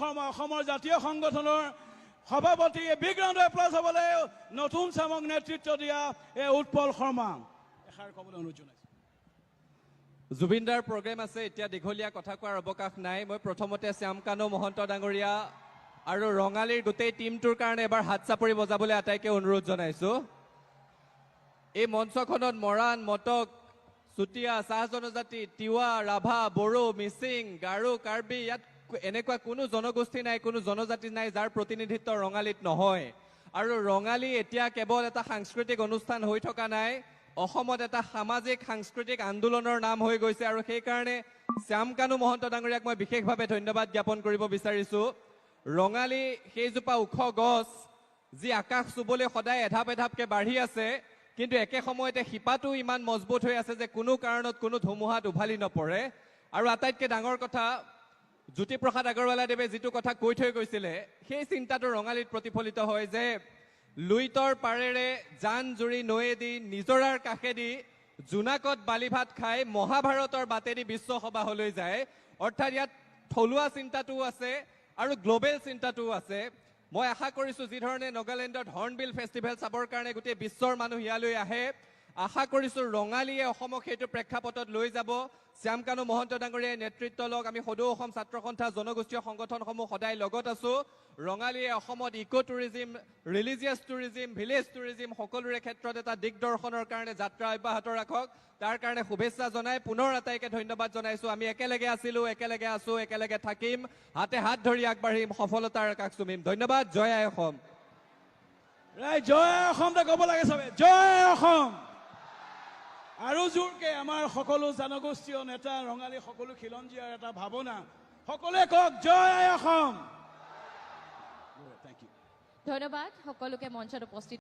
শৰ্মা অসমৰ জাতীয় সংগঠনৰ সভাপতি বিগ ৰাউণ্ড এপ্লাছ হ'বলৈ নতুন চামক নেতৃত্ব দিয়া এই উৎপল শৰ্মা এষাৰ ক'বলৈ অনুৰোধ জনাইছোঁ। জুবিনদাৰ প্ৰগ্ৰেম আছে, এতিয়া দীঘলীয়া কথা কোৱাৰ অৱকাশ নাই। মই প্ৰথমতে শ্যামকানু মহন্ত ডাঙৰীয়া আৰু ৰঙালীৰ গোটেই টীমটোৰ কাৰণে এবাৰ হাত চাপৰি বজাবলৈ আটাইকে অনুৰোধ জনাইছোঁ। এই মঞ্চখনত মৰাণ, মটক, চুতীয়া, চাহ জনজাতি, তিৱা, ৰাভা, বড়ো, মিচিং, গাৰো, কাৰ্বি, ইয়াত এনেকুৱা কোনো জনগোষ্ঠী নাই, কোনো জনজাতি নাই যাৰ প্ৰতিনিধিত্ব ৰঙালীত নহয়। আৰু ৰঙালী এতিয়া কেৱল এটা সাংস্কৃতিক অনুষ্ঠান হৈ থকা নাই, অসমত এটা সামাজিক সাংস্কৃতিক আন্দোলনৰ নাম হৈ গৈছে। আৰু সেইকাৰণে শ্যামকানু মহন্ত ডাঙৰীয়াক মই বিশেষভাৱে ধন্যবাদ জ্ঞাপন কৰিব বিচাৰিছোঁ। ৰঙালী সেইজোপা ওখ গছ যি আকাশ চুবলৈ সদায় এধাপ এধাপকে বাঢ়ি আছে, কিন্তু একে সময়তে শিপাটো ইমান মজবুত হৈ আছে যে কোনো কাৰণত কোনো ধুমুহাত উভালি নপৰে। আৰু আটাইতকৈ ডাঙৰ কথা, জ্যোতিপ্ৰসাদ আগৰৱালাদেৱে যিটো কথা কৈ থৈ গৈছিলে, সেই চিন্তাটো ৰঙালীত প্ৰতিফলিত হয় যে লুইতৰ পাৰেৰে জান জুৰি নৈয়েদি নিজৰাৰ কাষেদি জোনাকত বালি ভাত খাই মহাভাৰতৰ বাটেদি বিশ্বসবাহলৈ যায়। অৰ্থাৎ ইয়াত থলুৱা চিন্তাটোও আছে আৰু গ্ল'বেল চিন্তাটোও আছে। মই আশা কৰিছোঁ যিধৰণে নাগালেণ্ডত হৰ্ণবিল ফেষ্টিভেল চাবৰ কাৰণে গোটেই বিশ্বৰ মানুহ ইয়ালৈ আহে, আশা কৰিছোঁ ৰঙালীয়ে অসমক সেইটো প্ৰেক্ষাপটত লৈ যাব। শ্যামকানু মহন্ত ডাঙৰীয়াই নেতৃত্ব লওক। আমি সদৌ অসম ছাত্ৰ সন্থা জনগোষ্ঠীয় সংগঠনসমূহ সদায় লগত আছোঁ। ৰঙালীয়ে অসমত eco' tourism, religious tourism, village tourism সকলোৰে ক্ষেত্ৰত এটা দিগদৰ্শনৰ কাৰণে যাত্ৰা অব্যাহত ৰাখক। তাৰ কাৰণে শুভেচ্ছা জনাই পুনৰ আটাইকে ধন্যবাদ জনাইছোঁ। আমি একেলগে আছিলোঁ, একেলগে আছোঁ, একেলগে থাকিম, হাতে হাত ধৰি আগবাঢ়িম, সফলতাৰ আকাশ চুমিম। ধন্যবাদ। জয় আই অসম। জয় আই অসম ক'ব লাগে চবে, জয় আই অসম। আৰু জোৰকে আমাৰ সকলো জনগোষ্ঠীয় নেতা, ৰঙালী সকলো খিলঞ্জীয়াৰ এটা ভাৱনা, সকলোৱে কওক জয় আই অসম। ধন্যবাদ সকলোকে মঞ্চত উপস্থিত